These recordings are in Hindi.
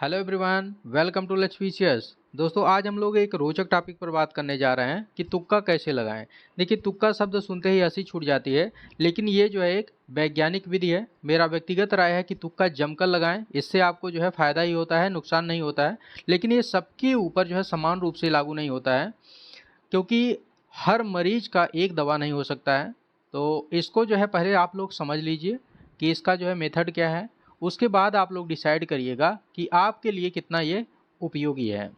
हेलो एवरीवन, वेलकम टू लक्ष्मीशियस। दोस्तों, आज हम लोग एक रोचक टॉपिक पर बात करने जा रहे हैं कि तुक्का कैसे लगाएं। देखिए, तुक्का शब्द सुनते ही हंसी छूट जाती है, लेकिन ये जो है एक वैज्ञानिक विधि है। मेरा व्यक्तिगत राय है कि तुक्का जमकर लगाएं, इससे आपको जो है फ़ायदा ही होता है, नुकसान नहीं होता है। लेकिन ये सबके ऊपर जो है समान रूप से लागू नहीं होता है, क्योंकि हर मरीज का एक दवा नहीं हो सकता है। तो इसको जो है पहले आप लोग समझ लीजिए कि इसका जो है मेथड क्या है। उसके बाद आप लोग डिसाइड करिएगा कि आपके लिए कितना ये उपयोगी है।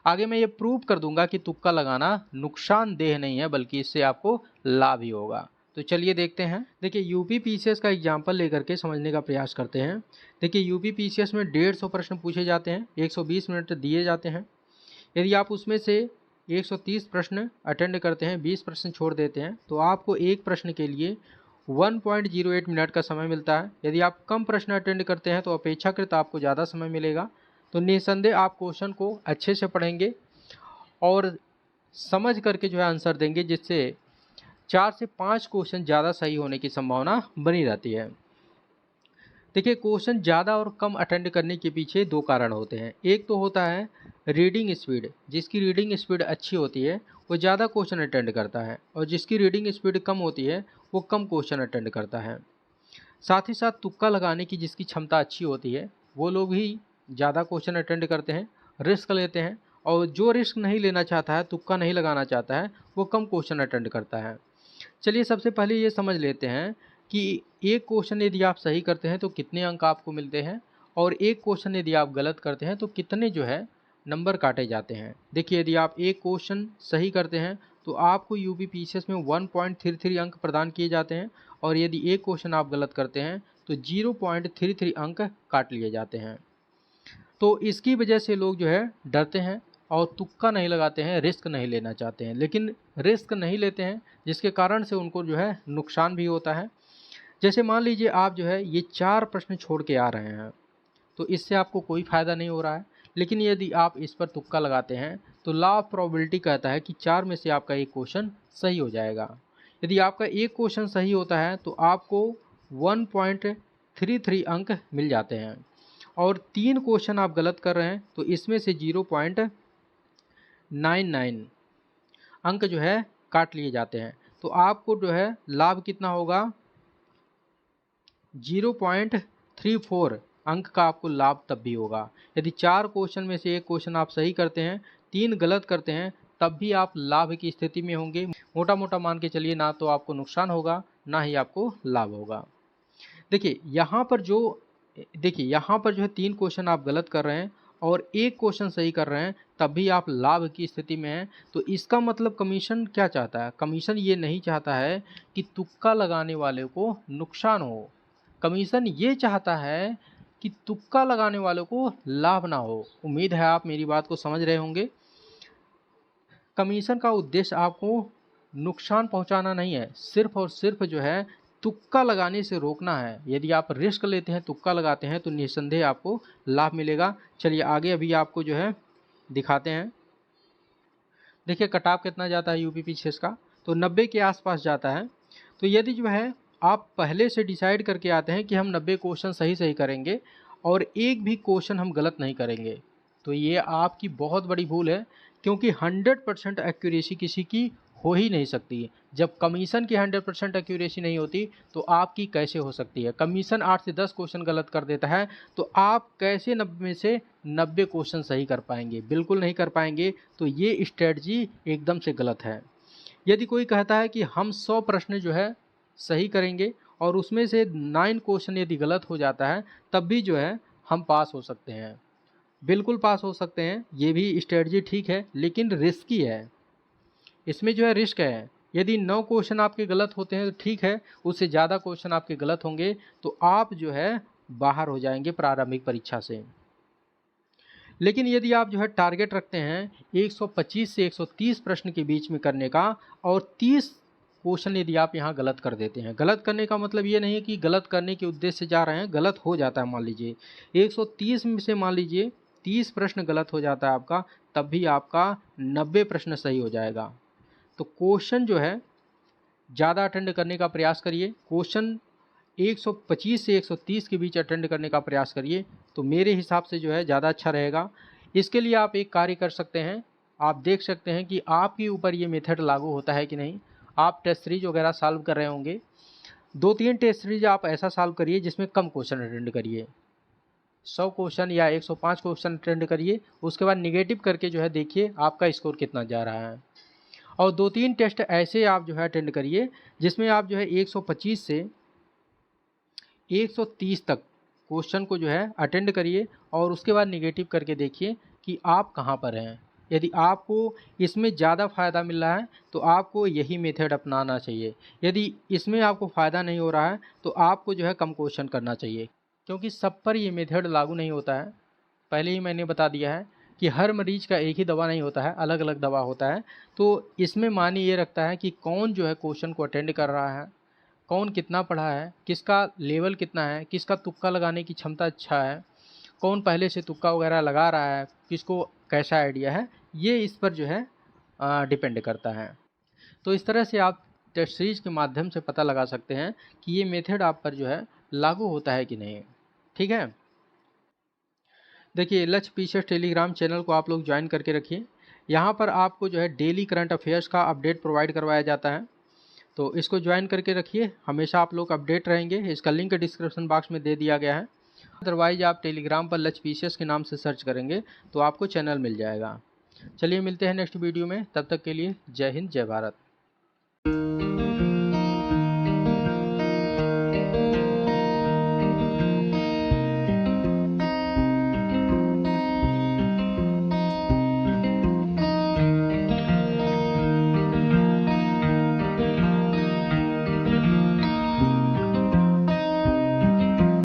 आगे मैं ये प्रूव कर दूंगा कि तुक्का लगाना नुकसानदेह नहीं है, बल्कि इससे आपको लाभ ही होगा। तो चलिए देखते हैं। देखिए, यूपी पीसीएस का एग्जाम्पल लेकर के समझने का प्रयास करते हैं। देखिए, यूपी पीसीएस में 150 प्रश्न पूछे जाते हैं, 120 मिनट दिए जाते हैं। यदि आप उसमें से 130 प्रश्न अटेंड करते हैं, 20 प्रश्न छोड़ देते हैं, तो आपको एक प्रश्न के लिए 1.08 मिनट का समय मिलता है। यदि आप कम प्रश्न अटेंड करते हैं तो अपेक्षाकृत आपको ज़्यादा समय मिलेगा। तो निस्संदेह आप क्वेश्चन को अच्छे से पढ़ेंगे और समझ करके जो है आंसर देंगे, जिससे 4 से 5 क्वेश्चन ज़्यादा सही होने की संभावना बनी रहती है। देखिए, क्वेश्चन ज़्यादा और कम अटेंड करने के पीछे दो कारण होते हैं। एक तो होता है रीडिंग स्पीड। जिसकी रीडिंग स्पीड अच्छी होती है वो ज़्यादा क्वेश्चन अटेंड करता है, और जिसकी रीडिंग स्पीड कम होती है वो कम क्वेश्चन अटेंड करता है। साथ ही साथ तुक्का लगाने की जिसकी क्षमता अच्छी होती है वो लोग ही ज़्यादा क्वेश्चन अटेंड करते हैं, रिस्क लेते हैं। और जो रिस्क नहीं लेना चाहता है, तुक्का नहीं लगाना चाहता है, वो कम क्वेश्चन अटेंड करता है। चलिए, सबसे पहले ये समझ लेते हैं कि एक क्वेश्चन यदि आप सही करते हैं तो कितने अंक आपको मिलते हैं, और एक क्वेश्चन यदि आप गलत करते हैं तो कितने जो है नंबर काटे जाते हैं। देखिए, यदि आप एक क्वेश्चन सही करते हैं तो आपको यूपी पीसीएस में 1.33 अंक प्रदान किए जाते हैं, और यदि एक क्वेश्चन आप गलत करते हैं तो 0.33 अंक काट लिए जाते हैं। तो इसकी वजह से लोग जो है डरते हैं और तुक्का नहीं लगाते हैं, रिस्क नहीं लेना चाहते हैं। लेकिन रिस्क नहीं लेते हैं, जिसके कारण से उनको जो है नुकसान भी होता है। जैसे मान लीजिए आप जो है ये 4 प्रश्न छोड़ के आ रहे हैं, तो इससे आपको कोई फ़ायदा नहीं हो रहा है। लेकिन यदि आप इस पर तुक्का लगाते हैं तो लॉ ऑफ प्रोबेबिलिटी कहता है कि 4 में से आपका एक क्वेश्चन सही हो जाएगा। यदि आपका एक क्वेश्चन सही होता है तो आपको 1.33 अंक मिल जाते हैं, और 3 क्वेश्चन आप गलत कर रहे हैं तो इसमें से 0.99 अंक जो है काट लिए जाते हैं। तो आपको जो है लाभ कितना होगा, 0.34 अंक का आपको लाभ तब भी होगा। यदि 4 क्वेश्चन में से एक क्वेश्चन आप सही करते हैं, 3 गलत करते हैं, तब भी आप लाभ की स्थिति में होंगे। मोटा मोटा मान के चलिए, ना तो आपको नुकसान होगा ना ही आपको लाभ होगा। देखिए यहाँ पर जो है 3 क्वेश्चन आप गलत कर रहे हैं और एक क्वेश्चन सही कर रहे हैं, तब भी आप लाभ की स्थिति में हैं। तो इसका मतलब कमीशन क्या चाहता है? कमीशन ये नहीं चाहता है कि तुक्का लगाने वाले को नुकसान हो। कमीशन ये चाहता है कि तुक्का लगाने वालों को लाभ ना हो। उम्मीद है आप मेरी बात को समझ रहे होंगे। कमीशन का उद्देश्य आपको नुकसान पहुंचाना नहीं है, सिर्फ और सिर्फ जो है तुक्का लगाने से रोकना है। यदि आप रिस्क लेते हैं, तुक्का लगाते हैं, तो निस्संदेह आपको लाभ मिलेगा। चलिए आगे अभी आपको जो है दिखाते हैं। देखिए, कट ऑफ कितना जाता है यूपी पीसीएस का, तो 90 के आसपास जाता है। तो यदि जो है आप पहले से डिसाइड करके आते हैं कि हम 90 क्वेश्चन सही करेंगे और एक भी क्वेश्चन हम गलत नहीं करेंगे, तो ये आपकी बहुत बड़ी भूल है, क्योंकि 100% एक्यूरेसी किसी की हो ही नहीं सकती। जब कमीशन की 100% एक्यूरेसी नहीं होती तो आपकी कैसे हो सकती है? कमीशन 8 से 10 क्वेश्चन गलत कर देता है, तो आप कैसे 90 में से 90 क्वेश्चन सही कर पाएंगे? बिल्कुल नहीं कर पाएंगे। तो ये स्ट्रेटजी एकदम से गलत है। यदि कोई कहता है कि हम 100 प्रश्न जो है सही करेंगे और उसमें से 9 क्वेश्चन यदि गलत हो जाता है, तब भी जो है हम पास हो सकते हैं। बिल्कुल पास हो सकते हैं, ये भी स्ट्रेटजी ठीक है, लेकिन रिस्की है। इसमें जो है रिस्क है। यदि 9 क्वेश्चन आपके गलत होते हैं तो ठीक है, उससे ज़्यादा क्वेश्चन आपके गलत होंगे तो आप जो है बाहर हो जाएंगे प्रारंभिक परीक्षा से। लेकिन यदि आप जो है टारगेट रखते हैं 125 से 130 प्रश्न के बीच में करने का, और 30 क्वेश्चन यदि आप यहाँ गलत कर देते हैं, गलत करने का मतलब ये नहीं है कि गलत करने के उद्देश्य से जा रहे हैं, गलत हो जाता है। मान लीजिए 130 में से मान लीजिए 30 प्रश्न गलत हो जाता है आपका, तब भी आपका 90 प्रश्न सही हो जाएगा। तो क्वेश्चन जो है ज़्यादा अटेंड करने का प्रयास करिए। क्वेश्चन 125 से 130 के बीच अटेंड करने का प्रयास करिए, तो मेरे हिसाब से जो है ज़्यादा अच्छा रहेगा। इसके लिए आप एक कार्य कर सकते हैं, आप देख सकते हैं कि आपके ऊपर ये मेथड लागू होता है कि नहीं। आप टेस्ट सीरीज वगैरह सॉल्व कर रहे होंगे, 2-3 टेस्ट सीरीज आप ऐसा सॉल्व करिए जिसमें कम क्वेश्चन अटेंड करिए, 100 क्वेश्चन या 105 क्वेश्चन अटेंड करिए। उसके बाद निगेटिव करके जो है देखिए आपका स्कोर कितना जा रहा है। और 2-3 टेस्ट ऐसे आप जो है अटेंड करिए जिसमें आप जो है 125 से 130 तक क्वेश्चन को जो है अटेंड करिए और उसके बाद निगेटिव करके देखिए कि आप कहाँ पर हैं। यदि आपको इसमें ज़्यादा फ़ायदा मिल रहा है तो आपको यही मेथड अपनाना चाहिए। यदि इसमें आपको फ़ायदा नहीं हो रहा है तो आपको जो है कम क्वेश्चन करना चाहिए, क्योंकि सब पर ये मेथड लागू नहीं होता है। पहले ही मैंने बता दिया है कि हर मरीज़ का एक ही दवा नहीं होता है, अलग अलग दवा होता है। तो इसमें मानी ये रखता है कि कौन जो है क्वेश्चन को अटेंड कर रहा है, कौन कितना पढ़ा है, किसका लेवल कितना है, किसका तुक्का लगाने की क्षमता अच्छा है, कौन पहले से तुक्का वगैरह लगा रहा है, किसको कैसा आइडिया है, ये इस पर जो है डिपेंड करता है। तो इस तरह से आप टेस्ट सीरीज के माध्यम से पता लगा सकते हैं कि ये मेथड आप पर जो है लागू होता है कि नहीं। ठीक है, देखिए लक्ष्य पीसीएस टेलीग्राम चैनल को आप लोग ज्वाइन करके रखिए। यहाँ पर आपको जो है डेली करंट अफेयर्स का अपडेट प्रोवाइड करवाया जाता है, तो इसको ज्वाइन करके रखिए, हमेशा आप लोग अपडेट रहेंगे। इसका लिंक डिस्क्रिप्शन बॉक्स में दे दिया गया है। अदरवाइज आप टेलीग्राम पर लक्ष्य पीसीएस के नाम से सर्च करेंगे तो आपको चैनल मिल जाएगा। चलिए मिलते हैं नेक्स्ट वीडियो में, तब तक के लिए जय हिंद जय भारत।